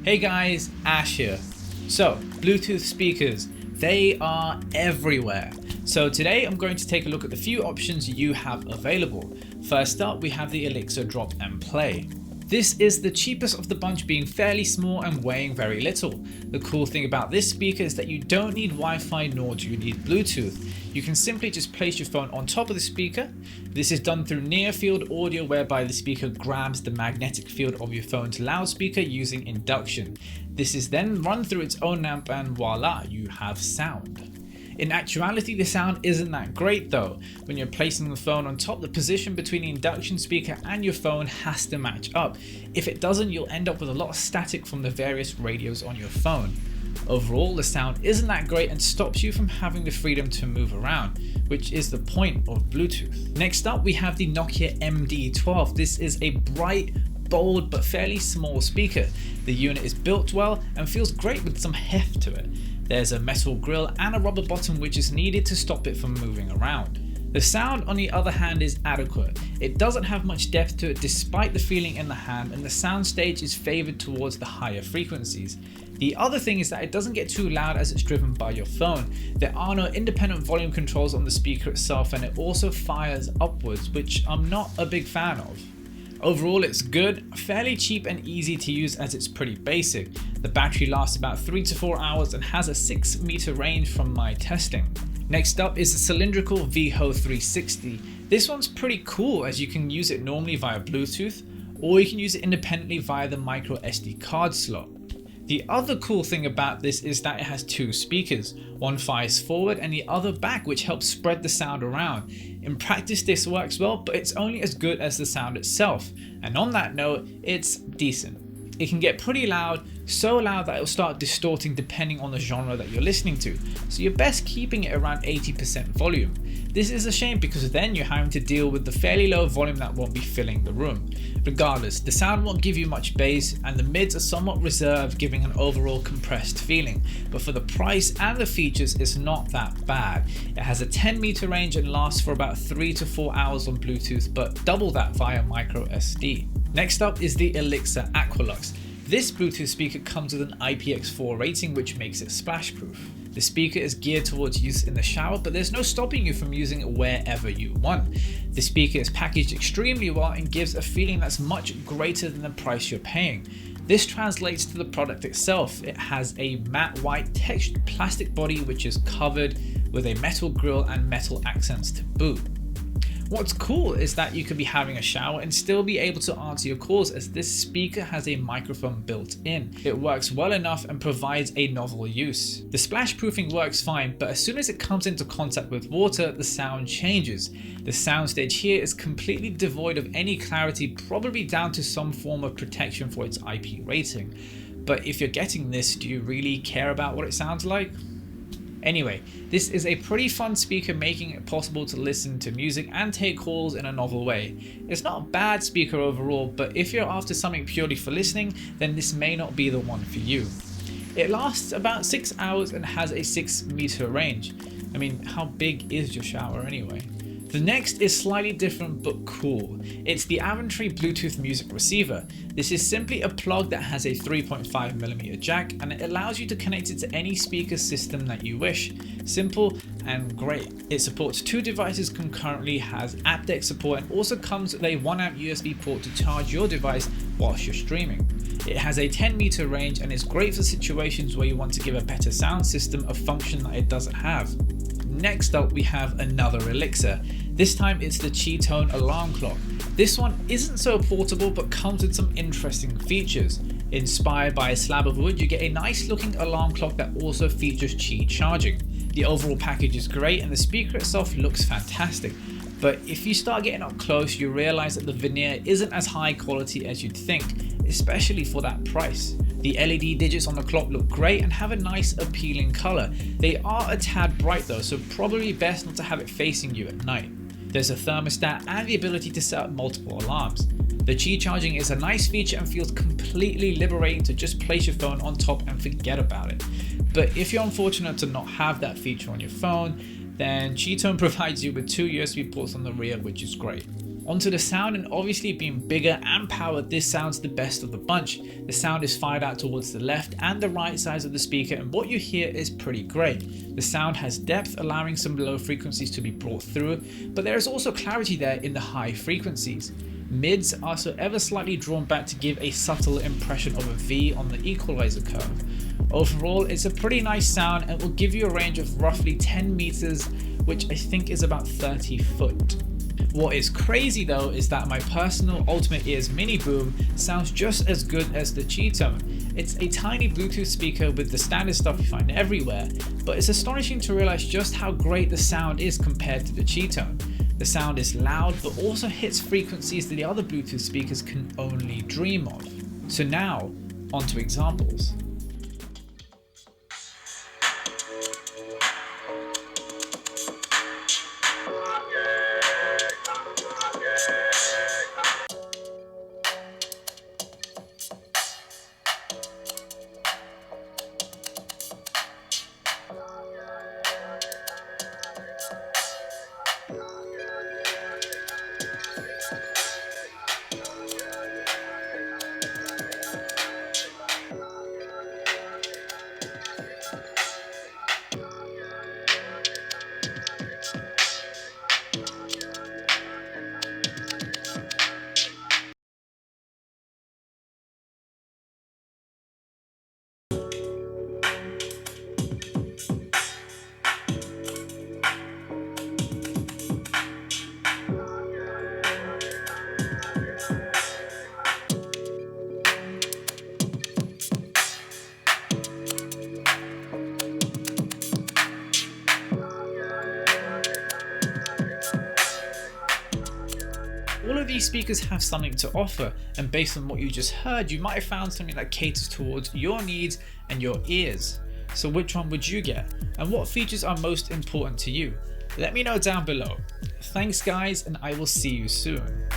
Hey guys, Ash here. So, Bluetooth speakers, they are everywhere. So today I'm going to take a look at the few options you have available. First up, we have the Olixar Drop and Play. This is the cheapest of the bunch, being fairly small and weighing very little. The cool thing about this speaker is that you don't need Wi-Fi nor do you need Bluetooth. You can simply just place your phone on top of the speaker. This is done through near field audio, whereby the speaker grabs the magnetic field of your phone's loudspeaker using induction. This is then run through its own amp and voila, you have sound. In actuality, the sound isn't that great though. When you're placing the phone on top, the position between the induction speaker and your phone has to match up. If it doesn't, you'll end up with a lot of static from the various radios on your phone. Overall, the sound isn't that great and stops you from having the freedom to move around, which is the point of Bluetooth. Next up, we have the Nokia MD-12. This is a bright, bold but fairly small speaker. The unit is built well and feels great with some heft to it. There's a metal grille and a rubber bottom which is needed to stop it from moving around. The sound, on the other hand, is adequate. It doesn't have much depth to it despite the feeling in the hand, and the sound stage is favored towards the higher frequencies. The other thing is that it doesn't get too loud as it's driven by your phone. There are no independent volume controls on the speaker itself, and it also fires upwards, which I'm not a big fan of. Overall, it's good, fairly cheap and easy to use as it's pretty basic. The battery lasts about 3 to 4 hours and has a 6-meter range from my testing. Next up is the cylindrical Veho 360. This one's pretty cool as you can use it normally via Bluetooth, or you can use it independently via the micro SD card slot. The other cool thing about this is that it has two speakers. One fires forward and the other back, which helps spread the sound around. In practice this works well, but it's only as good as the sound itself. And on that note, it's decent. It can get pretty loud, so loud that it'll start distorting depending on the genre that you're listening to, so you're best keeping it around 80% volume. This is a shame because then you're having to deal with the fairly low volume that won't be filling the room. Regardless, the sound won't give you much bass and the mids are somewhat reserved, giving an overall compressed feeling, but for the price and the features it's not that bad. It has a 10-meter range and lasts for about 3 to 4 hours on Bluetooth, but double that via micro SD. Next up is the Olixar Aqualux. This Bluetooth speaker comes with an IPX4 rating, which makes it splash proof. The speaker is geared towards use in the shower, but there's no stopping you from using it wherever you want. The speaker is packaged extremely well and gives a feeling that's much greater than the price you're paying. This translates to the product itself. It has a matte white textured plastic body which is covered with a metal grille and metal accents to boot. What's cool is that you could be having a shower and still be able to answer your calls, as this speaker has a microphone built in. It works well enough and provides a novel use. The splash proofing works fine, but as soon as it comes into contact with water, the sound changes. The soundstage here is completely devoid of any clarity, probably down to some form of protection for its IP rating. But if you're getting this, do you really care about what it sounds like? Anyway, this is a pretty fun speaker, making it possible to listen to music and take calls in a novel way. It's not a bad speaker overall, but if you're after something purely for listening, then this may not be the one for you. It lasts about 6 hours and has a 6-meter range. I mean, how big is your shower anyway? The next is slightly different but cool. It's the Avantree Bluetooth music receiver. This is simply a plug that has a 3.5mm jack, and it allows you to connect it to any speaker system that you wish. Simple and great. It supports 2 devices concurrently, has aptX support, and also comes with a 1A USB port to charge your device whilst you're streaming. It has a 10-meter range and is great for situations where you want to give a better sound system a function that it doesn't have. Next up, we have another Olixar. This time it's the Shootout alarm clock. This one isn't so portable but comes with some interesting features. Inspired by a slab of wood, you get a nice looking alarm clock that also features Qi charging. The overall package is great and the speaker itself looks fantastic. But if you start getting up close, you realize that the veneer isn't as high quality as you'd think, especially for that price. The LED digits on the clock look great and have a nice appealing color. They are a tad bright though, so probably best not to have it facing you at night. There's a thermostat and the ability to set up multiple alarms. The Qi charging is a nice feature and feels completely liberating to just place your phone on top and forget about it. But if you're unfortunate to not have that feature on your phone, then Shootout provides you with 2 USB ports on the rear, which is great. Onto the sound, and obviously being bigger and powered, this sounds the best of the bunch. The sound is fired out towards the left and the right sides of the speaker, and what you hear is pretty great. The sound has depth, allowing some low frequencies to be brought through, but there is also clarity there in the high frequencies. Mids are so ever slightly drawn back to give a subtle impression of a V on the equalizer curve. Overall, it's a pretty nice sound and will give you a range of roughly 10 meters, which I think is about 30 foot. What is crazy though is that my personal Ultimate Ears Mini Boom sounds just as good as the Cheetone. It's a tiny Bluetooth speaker with the standard stuff you find everywhere, but it's astonishing to realize just how great the sound is compared to the Cheetone. The sound is loud, but also hits frequencies that the other Bluetooth speakers can only dream of. So now, onto examples. All of these speakers have something to offer, and based on what you just heard, you might have found something that caters towards your needs and your ears. So which one would you get? And what features are most important to you? Let me know down below. Thanks guys, and I will see you soon.